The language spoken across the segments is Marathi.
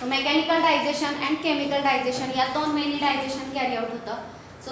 Mechanical digestion and chemical digestion या दोन मेनी डायजेशन कॅरी आउट होतं. सो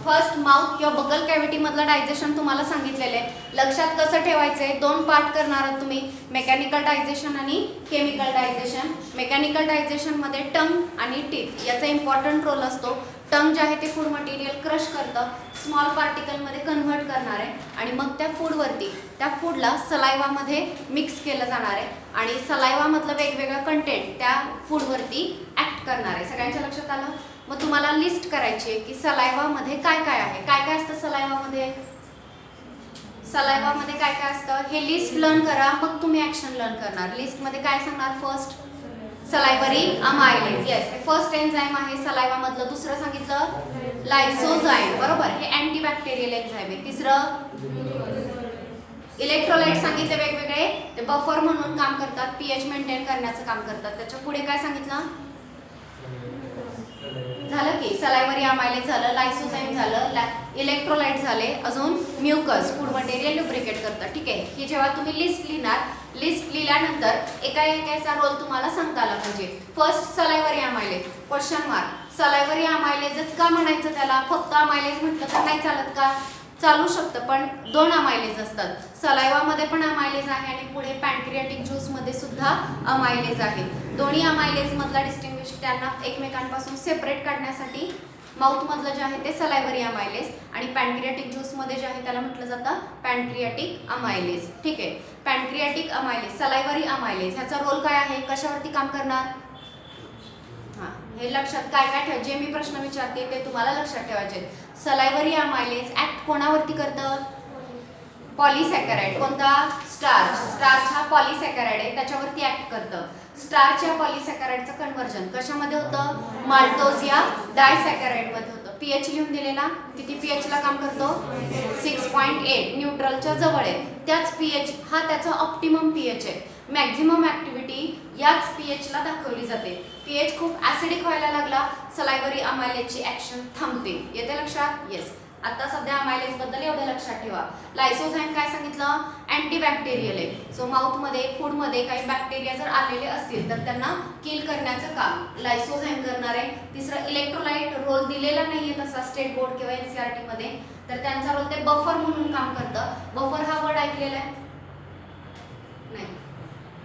फर्स्ट माउथ किंवा बगल कॅव्हिटी मधलं डायजेशन तुम्हाला सांगितलेलं आहे. लक्षात कसं ठेवायचं आहे, दोन पार्ट करणार आहात तुम्ही, मेकॅनिकल डायजेशन आणि केमिकल डायजेशन. मेकॅनिकल डायजेशनमध्ये टंग आणि टीथ याचा इम्पॉर्टंट रोल असतो. टंग जे आहे ते फूड मटेरियल क्रश करतं, स्मॉल पार्टिकलमध्ये कन्व्हर्ट करणार आहे आणि मग त्या फूडवरती, त्या फूडला सलायवामध्ये मिक्स केलं जाणार आहे आणि सलायवामधलं वेगवेगळं कंटेंट त्या फूडवरती ॲक्ट करणार आहे. सगळ्यांच्या लक्षात आलं? मग तुम्हाला लिस्ट करायची आहे की सलायवामध्ये काय काय आहे, काय काय असतं सलायवामध्ये. सलायवामध्ये काय काय असतं हे लिस्ट लर्न करा, मग तुम्ही ॲक्शन लर्न करणार. लिस्टमध्ये काय सांगणार, फर्स्ट सलायवरी अमायलेज, येस हे फर्स्ट एन्झाईम आहे सलायवामधलं. दुसरं सांगितलं लायसोझाईम, बरोबर हे अँटीबॅक्टेरियल एन्झाईम आहे. तिसरं इलेक्ट्रोलाइट सांगितले वेगवेगळे, ते बफर म्हणून काम करतात, पीएच मेंटेन करण्याचं काम करतात. त्याच्या पुढे काय सांगितलं, झालं की सलायवरी अमायलेज झालं, लायसोझाईम झालं, इलेक्ट्रोलाइट झाले, अजून म्युकस फूड मटेरियल ल्युब्रिकेट करतात. ठीक आहे, ही जेव्हा तुम्ही लिस्ट लिहिणार, लिस्ट लिहिल्यानंतर एका एकाचा रोल तुम्हाला सांगता आला पाहिजे. First salivary amylase, question mark. Salivary अमायलेजच का म्हणायचं त्याला, फक्त अमायलेज म्हटलं तर नाही चालत का, चालू शकतं, पण दोन अमायलेज असतात. सलायवामध्ये पण अमायलेज आहे आणि पुढे पॅनक्रियाटिक ज्यूसमध्ये सुद्धा अमायलेज आहे. दोन्ही अमायलेज मधला डिस्टिंग्विश त्यांना एकमेकांपासून सेपरेट काढण्यासाठी माउथमधलं जे आहे ते सलायवरी अमायलेज आणि पॅनक्रियाटिक ज्यूसमध्ये जे आहे त्याला म्हटलं जातं पॅनक्रियाटिक अमायलेज. ठीक आहे, पॅनक्रियाटिक अमायलेज, सलायवरी अमायलेज ह्याचा रोल काय आहे, कशावरती काम करणार. हां, हे लक्षात काय काय ठेव, जे मी प्रश्न विचारते ते तुम्हाला लक्षात ठेवायचे. सलायवरी अमायलेज ऍक्ट कोणावरती करतं, पॉलिसॅकराइड. कोणता, स्टार्च. स्टार्च हा पॉलिसॅकराइड आहे, त्याच्यावरती ऍक्ट करतं. स्टार्च या पॉलिसॅकराइडचं कन्व्हर्जन कशामध्ये होतं, माल्टोज या डायसॅकराइडमध्ये होतं. पीएच लिहून दिलेला, किती पीएचला काम करतो, 6.8, न्यूट्रलच्या जवळ आहे. त्याच पीएच हा त्याचा ऑप्टिमम पीएच आहे. मॅक्झिमम ऍक्टिव्हिटी याच पीएचला दाखवली जाते. पीएच खूप ऍसिडिक व्हायला लागला, सलायवरी अमायलेजची ऍक्शन थांबते. येते लक्षात, येस. आता सध्या अमायलेज बद्दल एवढं लक्षात ठेवा. लायसोझाईम काय सांगितलं, अँटीबॅक्टेरियल आहे. सो माउथमध्ये, फूडमध्ये काही बॅक्टेरिया जर आलेले असतील तर त्यांना किल करण्याचं काम लायसोझाईम करणार आहे. तिसरं इलेक्ट्रोलाइट, रोल दिलेला नाहीये तसा स्टेट बोर्ड किंवा एनसीईआरटी मध्ये, तर त्यांचा रोल ते बफर म्हणून काम करतं. बफर हा वर्ड ऐकलेला आहे, नाही.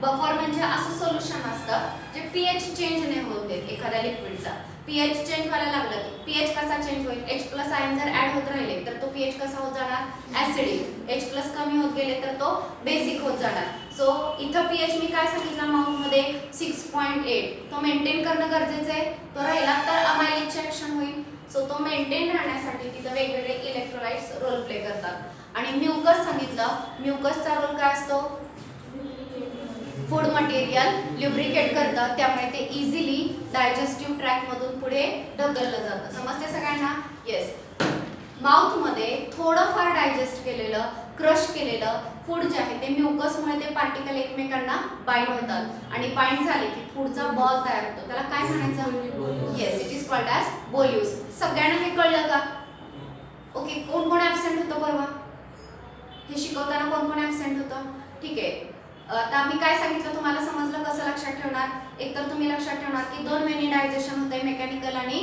बफर म्हणजे असं सोल्युशन असतं जे पीएच चेंज नाही होत देत एखाद्या लिक्विडचा. पीएच चेंज व्हायला लागलं की पीएच कसा चेंज होईल, H+ आयन जर ऍड होत राहिले तर तो पीएच कसा होत जाणार, ऍसिडिक. H+ कमी होत गेले तर तो बेसिक होत जाणार. सो इथं पीएच मी काय सांगितलं माउथमध्ये 6.8, तो मेंटेन करणं गरजेचं आहे. तो राहिला तर अमायलेजची ऍक्शन होईल. सो तो मेंटेन राहण्यासाठी तिथं वेगवेगळे इलेक्ट्रोलाइट्स रोल प्ले करतात. आणि म्युकस सांगितलं, म्युकसचा रोल काय असतो, फूड मटेरियल ल्युब्रिकेट करतं, त्यामुळे ते इझिली डायजेस्टिव्ह ट्रॅकमधून पुढे ढकललं जातं. समजते सगळ्यांना, येस. माउथमध्ये थोडंफार डायजेस्ट केलेलं, क्रश केलेलं फूड जे आहे ते म्युकसमुळे ते पार्टिकल एकमेकांना बाइंड होतात आणि बाइंड झाले की फूडचा बॉल तयार होतो. त्याला काय म्हणायचं, yes, it is called as bolus. सगळ्यांना हे कळलं का, ओके. कोण कोण ॲब्सेंट होतं परवा, हे शिकवताना कोण कोण ॲब्सेंट होतं, ठीक आहे. आता मी काय सांगितलं तुम्हाला समजलं, कसं लक्षात ठेवणार. एकतर तुम्ही लक्षात ठेवणार की दोन मेनी डायजेशन होते, मेकॅनिकल आणि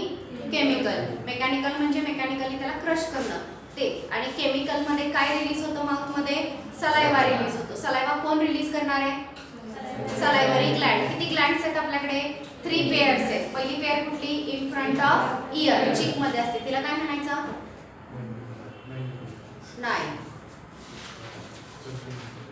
केमिकल. मेकॅनिकल म्हणजे मेकॅनिकली त्याला क्रश करणं ते, आणि केमिकल मध्ये काय रिलीज होतं माउथमध्ये, सलायवा रिलीज होतो. सलायवा कोण रिलीज करणार आहे, सलायवरी ग्लँड. किती ग्लँड्स आहेत आपल्याकडे, 3 पेअर्स आहेत. पहिली पेअर कुठली, इन फ्रंट ऑफ इयर, चीक मध्ये असते, तिला काय म्हणायचं, नाही,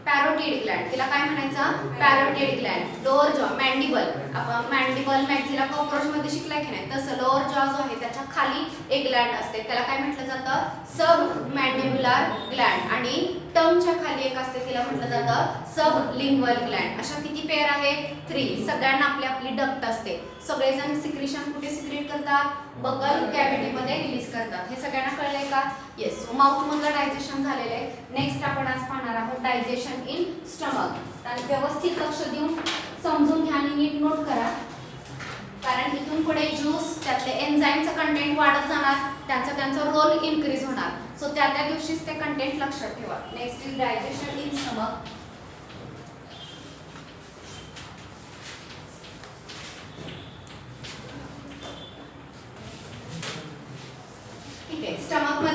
पॅरोटिड ग्लँड. तिला काय म्हणायचं, पॅरोटिड ग्लँड. लोअर जॉ, मॅन्डिबल, आपण मॅन्डिबल मॅक्झिला कॉकरोच मध्ये शिकलाय की नाही, तसं लोअर जॉ जो आहे त्याच्या खाली एक ग्लँड असते, त्याला काय म्हटलं जातं, सब मॅन्डिब्युलर ग्लँड. आणि टंगच्या खाली एक असते, तिला म्हटलं जातं सब लिंग्वल ग्लँड. अशा किती पेअर आहेत, 3. सगळ्यांना आपली आपली डक्ट असते. सगळेजण सिक्रेशन कुठे सिक्रेट करतात, बगल कॅव्हिटी मध्ये रिलीज करतात. हे सगळ्यांना कळलंय का, येस. माउथ मधलं डायजेशन झालेलं आहे. नेक्स्ट आपण आज पाहणार आहोत डायजेशन इन स्टमक. आणि व्यवस्थित लक्ष देऊन समजून घ्या आणि नीट नोट करा, कारण इथून पुढे ज्यूस त्यातले एन्झाईमचं कंटेंट वाढत जाणार, त्यांचा रोल इन्क्रीज होणार. सो त्या दिवशीच ते कंटेंट लक्षात ठेवा. Next is digestion in stomach.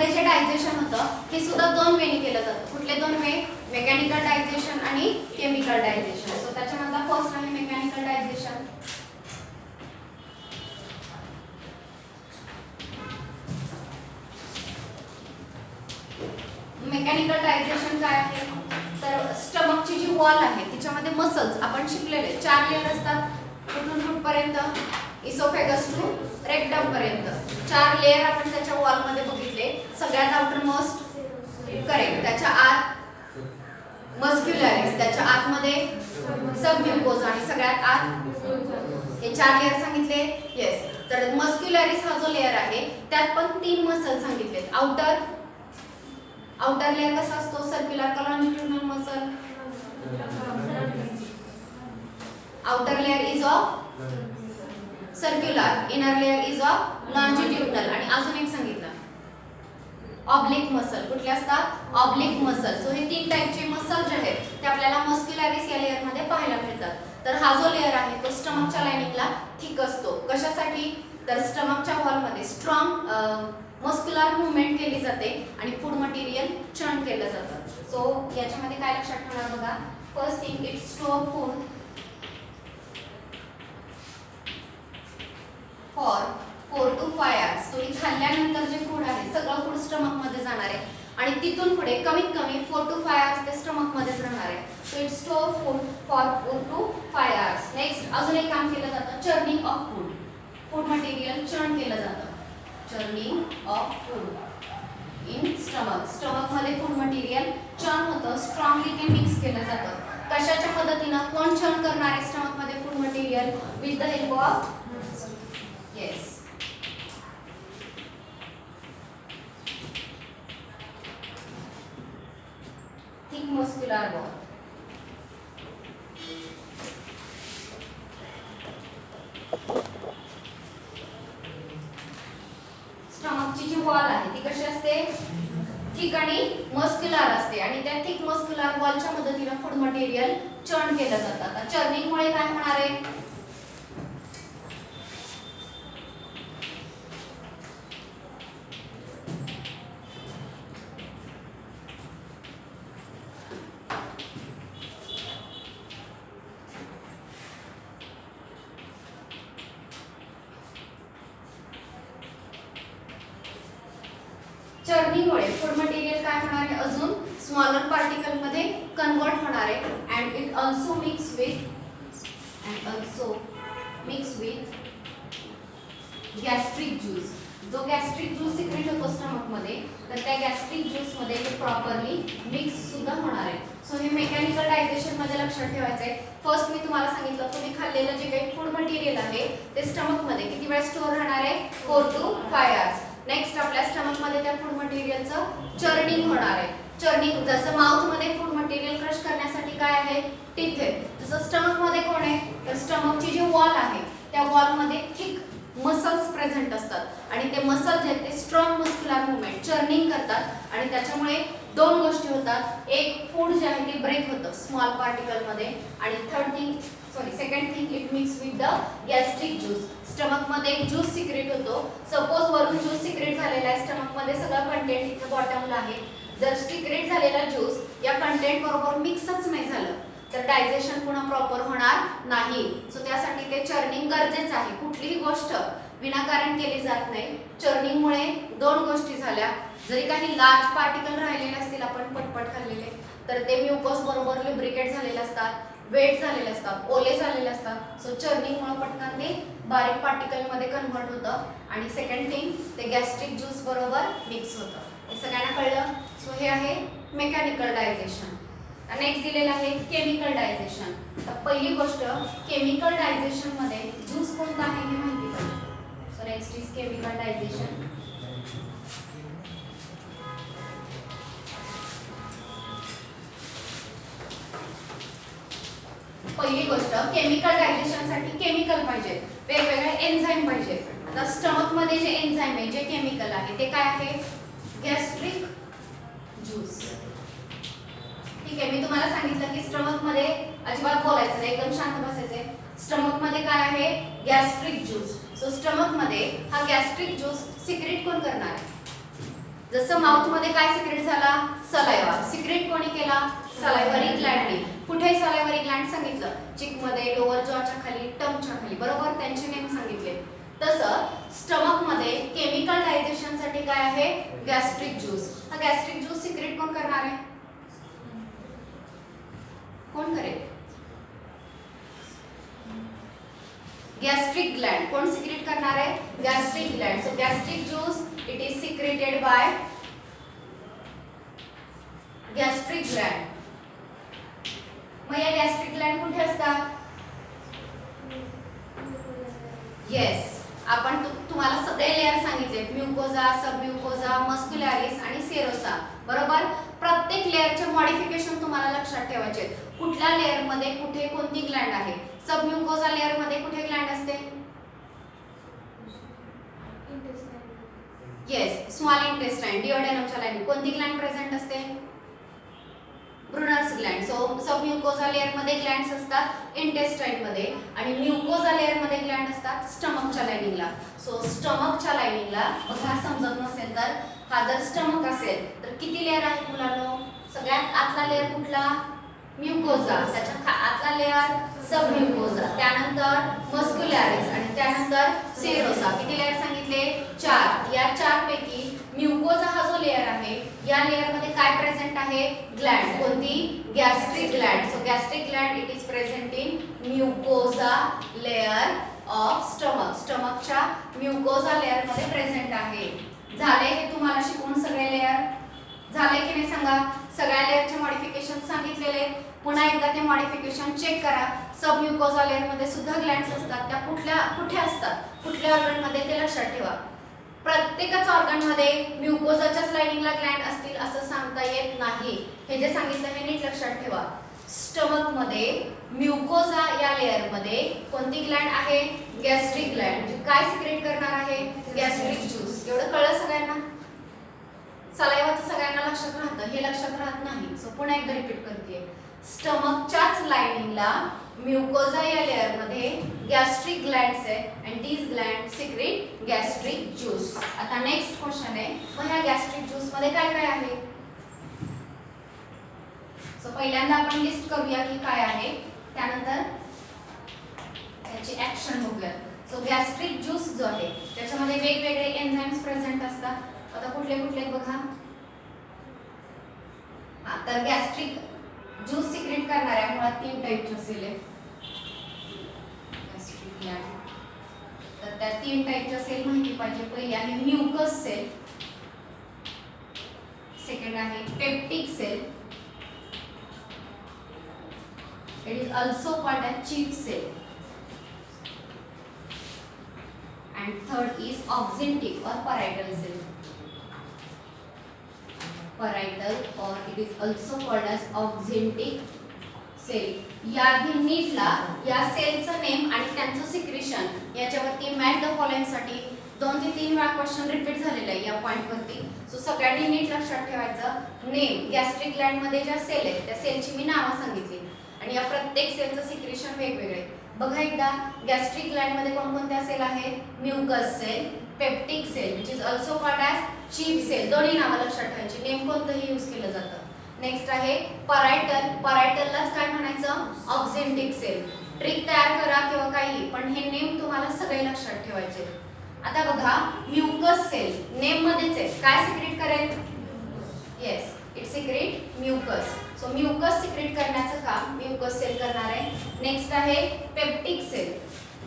मध्ये जे डायजेशन होतं हे सुद्धा दोन वेने केलं जातं. कुठले दोन वे? मेकॅनिकल डायजेशन आणि केमिकल डायजेशन. सो त्याच्यामधला फर्स्ट आहे मेकॅनिकल डायजेशन. मेकॅनिकल डायजेशन काय आहे? तर स्टमकची जी वॉल आहे तिच्यामध्ये मसल्स आपण शिकलेले 4 लेयर असतात. कुठून कुठपर्यंत? इसोफेगस टू रेक्टम पर्यंत 4 लेयर आपण त्याच्या वॉल मध्ये बघितले. सगळ्यात आउटर मोस्ट करेक्ट, त्याच्या आत मस्क्युलरिस, त्याच्या आतमध्ये सबम्युकोसा आणि सगळ्यात आत हे 4 लेयर सांगितले. येस, तर मस्क्युलरिस हा जो लेयर आहे त्यात पण 3 मसल सांगितलेत. आउटर लेयर कसा असतो? सर्क्युलर का longitudinal muscle? Outer layer is of circular, inner layer is of longitudinal. आणि अजून एक सांगितलं ऑब्लिक मसल. कुठले असतात? Oblique muscle. सो हे 3 टाइपचे मसल जे आहेत ते आपल्याला मस्क्युलरिस या लेयर मध्ये पाहायला मिळतात. तर हा जो लेयर आहे तो स्टमकच्या लाइनिंगला थिक असतो. कशासाठी? तर स्टमकच्या वॉल मध्ये स्ट्रॉंग मस्क्युलर मूवमेंट केली जाते आणि फूड मटेरियल चर्न केलं जातं. सो याच्यामध्ये काय लक्षात ठेवणार बघा. First thing, it store food for 4 to 5 hours. तो खाल्ल्यानंतर जे फूड आहे सगळं फूड स्टमक मध्ये जाणार आहे आणि तिथून पुढे कमीत कमी 4 to 5 hours ते स्टमक मध्येच राहणार आहे. So it store food for 4 to 5 hours. Next अजून एक काम केलं जातं, churning of food. Food material churn केलं जातं. Churning of food in stomach. Stomach मध्ये फूड मटेरियल चर्न होतं, स्ट्रॉंगली ते मिक्स केलं जातं. कशाच्या मदतीनं? कोण चर्न करणार आहे स्टमक मध्ये food material? With the help of yes thick muscular wall. स्टमकची जी वॉल आहे ती कशी असते? थिक आणि मस्क्युलर असते आणि त्या थिक मस्क्युलर वॉलच्या मदतीने फूड मटेरियल चर्न केलं जातं. आता चर्निंग मुळे काय होणार आहे? चर्निंगमुळे फूड मटेरियल काय होणार आहे? अजून स्मॉलर पार्टिकल मध्ये कन्वर्ट होणार आहे and it also mix with gastric juice. जो गॅस्ट्रिक ज्यूस सिक्रेट होतो स्टमक मध्ये तर त्या गॅस्ट्रिक ज्यूस मध्ये ते प्रॉपरली मिक्स सुद्धा होणार आहे. सो हे मेकॅनिकल डायजेशन मध्ये लक्षात ठेवायचं आहे. फर्स्ट मी तुम्हाला सांगितलं तुम्ही खाल्लेलं जे काही फूड मटेरियल आहे ते स्टमक मध्ये किती वेळ स्टोअर राहणार आहे? 4 to 5 hours. नेक्स्ट आपल्या स्टमक मध्ये त्या फूड मटेरियलचं चर्निंग होणार आहे. चर्निंग जसं माउथ मध्ये फूड मटेरियल क्रश करण्यासाठी काय आहे? टीथ आहे. तसं स्टमक मध्ये कोण आहे? तर स्टमकची जी वॉल आहे त्या वॉल मध्ये थिक मसल्स प्रेझेंट असतात आणि ते मसल्स आहेत ते स्ट्रॉंग मस्क्युलर मूवमेंट चर्निंग करतात आणि त्याच्यामुळे 2 गोष्टी होतात. एक, फूड जे आहे ते ब्रेक होतं स्मॉल पार्टिकल मध्ये आणि second thing, it mix with the gastric juice. Stomach मध्ये एक ज्यूस सिक्रेट होतो. सपोज वरून ज्यूस सिक्रेट झालेला आहे, स्टमक मध्ये सगळं कंटेंट इथे बॉटमला आहे. जर सिक्रेट झालेला ज्यूस या कंटेंट बरोबर मिक्सच नाही झालं तर डायजेशन पुन्हा प्रॉपर होणार नाही. सो त्यासाठी ते चर्निंग गरजेचं आहे. कुठलीही गोष्ट विनाकारण केली जात नाही. चर्निंगमुळे 2 गोष्टी झाल्या. जरी काही लार्ज पार्टिकल राहिलेले असतील आपण पटपट खाल्लेले तर ते म्युकस बरोबर लुब्रिकेट झालेले असतात, वेट झालेले असतात, ओले झालेले असतात. सो चर्निंगमुळे पटकन ते बारीक पार्टिकल मध्ये कन्वर्ट होतं आणि सेकंड थिंग ते गॅस्ट्रिक ज्यूस बरोबर मिक्स होतं. हे सगळ्यांना कळलं. सो हे आहे मेकॅनिकल डायजेशन. नेक्स्ट दिलेलं आहे केमिकल डायजेशन. तर पहिली गोष्ट केमिकल डायजेशन मध्ये ज्यूस कोणता आहे हे माहिती पाहिजे. So next is chemical digestion. पहिली गोष्ट केमिकल डायजेशन साठी केमिकल पाहिजे, वेगवेगळे एन्झाईम पाहिजे. आता स्टमक मध्ये जे एन्झाईम आहे जे केमिकल आहे ते काय आहे? Gastric juice. ठीक आहे, मी तुम्हाला सांगितलं की स्टमक मध्ये अजिबात बोलायचं नाही, एकदम शांत बसायचंय. स्टमक मध्ये काय आहे? Gastric juice. सो स्टमक मध्ये हा गॅस्ट्रिक ज्यूस सिक्रेट कोण करणार आहे? जसं माउथ मध्ये काय सिक्रेट झाला, सलायवा. सिक्रेट कोणी केला, सलायव्हरी ग्लँडने. कुठे सलायव्हरी ग्लँड सांगितलं, चिक मध्ये, लोअर जॉच्या खाली, टंगच्या खाली, बरोबर, त्यांचे नेम सांगितले. तसं स्टमक मध्ये केमिकल डायजेशन साठी काय आहे, गॅस्ट्रिक ज्यूस. हा गॅस्ट्रिक ज्यूस सिक्रेट कोण करणार आहे, कोण करेल, गॅस्ट्रिक ग्लँड. कोण सिक्रेट करणार आहे, gastric gland. So gastric juice it is secreted by gastric Gland. मग या गॅस्ट्रिक ग्लँड कुठे असतात, येस, आपण तुम्हाला सगळे लेअर सांगितले, म्युकोजा, सबम्युकोजा, मस्क्युलॅरिस आणि सेरोसा, बरोबर. प्रत्येक लेअरचे मॉडिफिकेशन तुम्हाला लक्षात ठेवायचे. कुठल्या लेअर मध्ये कुठे कोणती ग्लँड आहे. सबम्युकोजा लेअर मध्ये कुठे ग्लँड असते, येस, स्मॉल इंटेस्टाइन, डिओडेनमच्या लाईन. कोणती ग्लँड प्रेझेंट असते, ब्रुनर्स ग्लँड. सो सबम्युकोजा लेअर मध्ये ग्लँड्स असतात इंटेस्टाइन मध्ये, आणि म्युकोजा लेअर मध्ये ग्लँड असतात स्टमकच्या लाइनिंगला. सो स्टमकच्या लाइनिंगला बघा, समजत नसेल तर, हा जर स्टमक असेल तर किती लेअर आहेत मुलांनो, सगळ्यात आतला लेअर कुठला, म्युकोजा, त्याच्या आतला लेअर सबम्युकोजा, त्यानंतर मस्क्युलॅरिस आणि त्यानंतर सेरोसा. किती लेअर सांगितले, 4. या 4 पैकी म्युकोजा हा जो लेअर आहे, या लेअर मध्ये काय प्रेझेंट आहे, ग्लँड. कोणती, gastric gland. So gastric gland it is present in mucosa layer of stomach. स्टमकच्या म्युकोजा लेअर मध्ये प्रेझेंट आहे. झाले हे तुम्हाला शिकवून सगळे लेअर, झाले की नाही सांगा. सगळ्या लेअरचे मॉडिफिकेशन सांगितलेले. पुन्हा एकदा ते मॉडिफिकेशन चेक करा. सबम्युकोजा लेअर मध्ये सुद्धा ग्लँड्स असतात, त्या कुठे असतात, कुठल्या ऑर्गन मध्ये, ते लक्षात ठेवा. प्रत्येकच ऑर्गन मध्ये म्युकोजाच्याच लाइनिंगला ग्लँड असतील असं सांगता येत नाही. हे जे सांगितलं हे नीट लक्षात ठेवा. स्टमक मध्ये म्युकोजा या लेअर मध्ये कोणती ग्लँड आहे, गॅस्ट्रिक ग्लँड. म्हणजे काय सिक्रेट करणार आहे, गॅस्ट्रिक ज्यूस. एवढं कळलं सगळ्यांना. सलायवाचं सगळ्यांना लक्षात राहतं, हे लक्षात राहत नाही. सो पुन्हा एकदा रिपीट करते. स्टमकच्याच लाइनिंगला म्युकोजा या लेअर मध्ये गॅस्ट्रिक ग्लँड्स आहेत and these gland secrete gastric juice. आता नेक्स्ट क्वेश्चन आहे, मग ह्या गॅस्ट्रिक ज्यूस मध्ये काय काय आहे. सो पहिल्यांदा आपण लिस्ट करूया की काय आहे, त्यानंतर त्याची ऍक्शन बघूया. सो गॅस्ट्रिक ज्यूस जो आहे त्याच्यामध्ये वेगवेगळे एन्झाइम्स प्रेझेंट असतात. आता कुठले कुठले बघा. तर गॅस्ट्रिक ज्यूस सिक्रेट करणाऱ्या मुळात 3 टाइपच्या सेल आहेत. गॅस्ट्रिक ग्लँड, तर त्या 3 टाइपच्या सेल माहिती पाहिजे. पहिली आहे म्युकस सेल, सेकंड आहे peptic cell, it is also called as chief cell, and third is oxyntic or parietal cell. Parietal or it is also called as oxyntic cell. या नीटला या सेलचं नेम आणि त्यांचं सिक्रेशन याच्यावरती मॅच द फॉलोइंग साठी 2 ते 3 वेळा क्वेश्चन रिपीट झालेला आहे या पॉइंट वरती. सो सगळ्यांनी नीट लक्षात ठेवायचं. नेम, गॅस्ट्रिक ग्लँड मध्ये ज्या सेल आहेत त्या सेलची मी नावं सांगितली आणि या प्रत्येक सेलचं सिक्रेशन वेगवेगळे. बघा एकदा, गॅस्ट्रिक ग्लँड मध्ये कोणकोणत्या सेल आहेत, mucus cell, peptic cell which is also called as chief cell. दोन्ही नावं लक्षात ठेवायची, नेम कोणतंही यूज केलं जातं. नेक्स्ट आहे परायटल, परायटललाच काय म्हणायचं, ऑक्झेंटिक सेल. ट्रिक तयार करा किंवा काही, पण हे नेम तुम्हाला सगळे लक्षात ठेवायचे. आता बघा, म्युकस सेल नेम मध्येच आहे, काय सिक्रेट करेल, yes, it secrete mucus. So mucus secrete करण्याचं काम म्युकस सेल करणार आहे. नेक्स्ट आहे पेप्टिक सेल.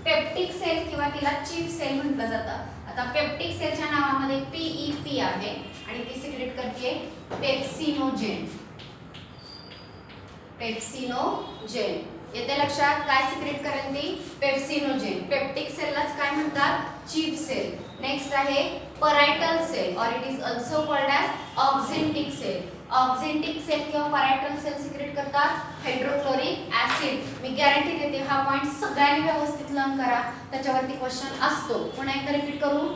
पेप्टिक सेल किंवा तिला चीफ सेल म्हटलं जातं. आता पेप्टिक सेलच्या नावामध्ये PEP आहे आणि ती सिक्रेट करते पेप्सिनोजेन. पेप्सिनोजेन येते लक्षात, काय सिक्रेट करेल ती, पेप्सिनोजेन. पेप्टिक सेललाच काय म्हणतात, चीफ सेल. नेक्स्ट आहे parietal cell or it is also called as oxyntic cell. Oxyntic cell किंवा परायटल सेल सिक्रेट करतात हायड्रोक्लोरिक ऍसिड. मी गॅरंटी देते हा पॉइंट सगळ्यांनी व्यवस्थित लर्न करा, त्याच्यावरती क्वेश्चन असतो. पुन्हा एकदा रिपीट करू.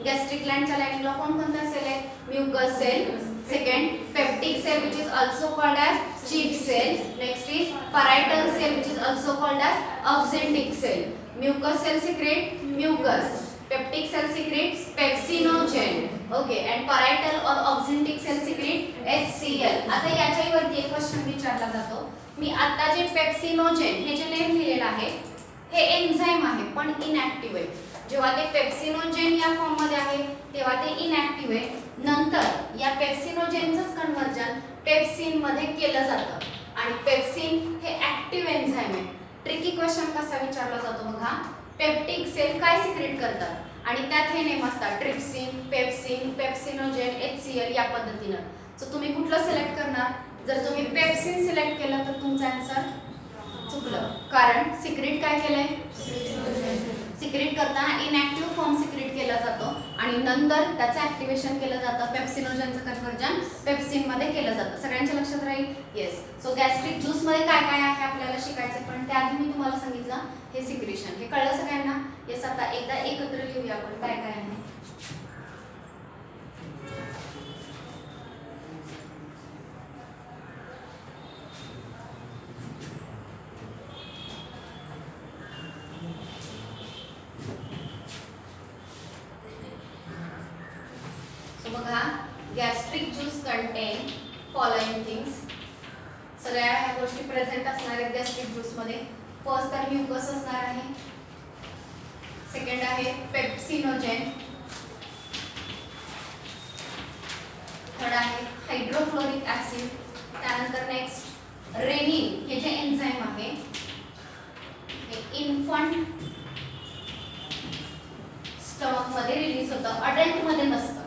गॅस्ट्रिक ग्लँडच्या लाइनिंगला कोणकोणत्या सेल आहेत, mucus cell, second peptic cell which is also called as chief cell, next is parietal cell which is also called as oxyntic cell. Mucus cell secrete mucus, peptic cell secrete pepsinogen. Okay, and parietal or oxyntic sale secret HCl. आता याच्यावरती एक क्वेश्चन विचारला जातो. मी आता जे पेप्सिनोजेन हे जे नेम लिहिलेलं आहे हे एन्झाइम आहे पण इनॅक्टिव्ह आहे. जेव्हा ते पेप्सिनोजेन या फॉर्म मध्ये आहे तेव्हा ते इनॅक्टिव्ह आहे. नंतर या पेप्सिनोजेनचंच कन्व्हर्जन पेप्सिन मध्ये केलं जातं आणि पेप्सिन हे ऍक्टिव्ह एन्झाइम आहे. ट्रिकी क्वेश्चन कसा विचारला जातो बघा. पेप्टिक सेल काय सिक्रेट करतात आणि त्यात हे नेम असतात ट्रिप्सिन, पेप्सिन, पेप्सिनोजेन, HCl या पद्धतीनं. सो तुम्ही कुठलं सिलेक्ट करणार? जर तुम्ही पेप्सिन सिलेक्ट केलं तर तुमचा आन्सर चुकलं, कारण सिक्रेट काय केलंय? सिक्रेट करताना इनॅक्टिव्ह फॉर्म सिक्रेट केला जातो आणि नंतर त्याचं ऍक्टिव्हेशन केलं जातं. पेप्सिनोजेनचं कन्व्हर्जन पेप्सिन मध्ये केलं जातं. सगळ्यांच्या लक्षात राहील? येस. सो गॅस्ट्रिक ज्यूस मध्ये काय काय आहे आपल्याला शिकायचं, पण त्याआधी मी तुम्हाला सांगितलं हे सिक्रेशन. हे कळलं सगळ्यांना? येस. आता एकदा एकत्र लिहूया आपण काय काय आहे. बघा, gastric juice content following things. सगळ्या ह्या गोष्टी प्रेझेंट असणार आहेत गॅस्ट्रिक ज्यूस मध्ये. फर्स्ट तर म्युकस असणार आहे, सेकंड आहे पेप्सिनोजेन, थर्ड आहे हायड्रोक्लोरिक ऍसिड, त्यानंतर नेक्स्ट रेनिन हे जे एन्झाइम आहे हे इन्फंट स्टमक मध्ये रिलीज होतं, अडल्ट मध्ये नसतं.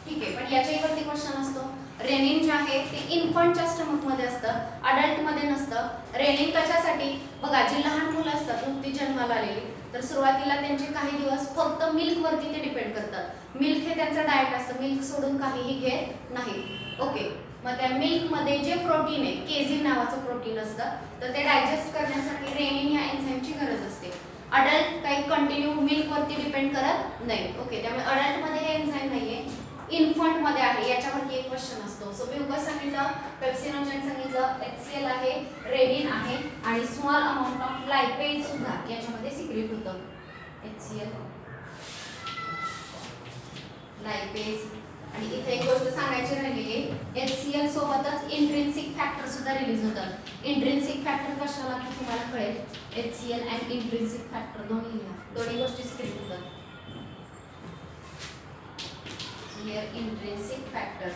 ठीक आहे, पण याच्यावरती क्वेश्चन असतो. रेनिन जे आहे ते इन्फंटच्या स्टमक मध्ये असतं, अडल्ट मध्ये नसतं. रेनिन कशासाठी? बघा, जी लहान मुलं असतात नुकतीच जन्माला आलेली, तर सुरुवातीला त्यांचे काही दिवस फक्त मिल्क वरती ते डिपेंड करतात. मिल्क हे त्यांचं डाएट असतं, मिल्क सोडून काहीही घेत नाही. ओके, मग त्या मिल्क मध्ये जे प्रोटीन आहे, केझिन नावाचं प्रोटीन असतं, तर ते डायजेस्ट करण्यासाठी रेनिन या एन्झाइमची गरज असते. अडल्ट काही कंटिन्यू मिल्क वरती डिपेंड करत नाही. ओके, त्यामुळे अडल्ट मध्ये हे एन्झाइम नाहीये, इन्फंट मध्ये आहे. याच्यावरती एक क्वेश्चन असतो. सो म्युकस सांगितलं, पेप्सिनोजेन सांगितलं, HCl आहे, रेनिन आहे आणि स्मॉल अमाउंट ऑफ लायपेज सुद्धा याच्यामध्ये सिक्रेट होतं. HCl, लायपेज. आणि इथे एक गोष्ट सांगायची राहिलेली, HCl सोबतच इंट्रिन्सिक फॅक्टर सुद्धा रिलीज होतात. इंट्रिन्सिक फॅक्टर कशाला की तुम्हाला कळेल. HCl अँड इंट्रिन्सिक फॅक्टर दोन्ही गोष्टी सिक्रेट होतात. Here intrinsic factor.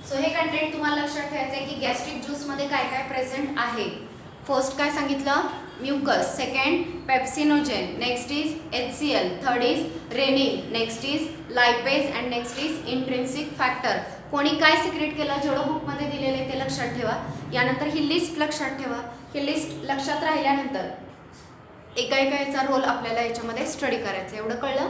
सो हे कंटेंट तुम्हाला लक्षात ठेवायचं आहे की गॅस्ट्रिक ज्यूस मध्ये काय काय प्रेझेंट आहे. फर्स्ट काय सांगितलं? Mucus, second pepsinogen, next is HCl, third is rennin, next is lipase and next is intrinsic factor. कोणी काय सिक्रेट केलं जेवढं बुक मध्ये दिलेलं आहे ते लक्षात ठेवा. यानंतर ही लिस्ट लक्षात ठेवा. ही लिस्ट लक्षात राहिल्यानंतर एका एका याचा रोल आपल्याला याच्यामध्ये स्टडी करायचा. एवढं कळलं?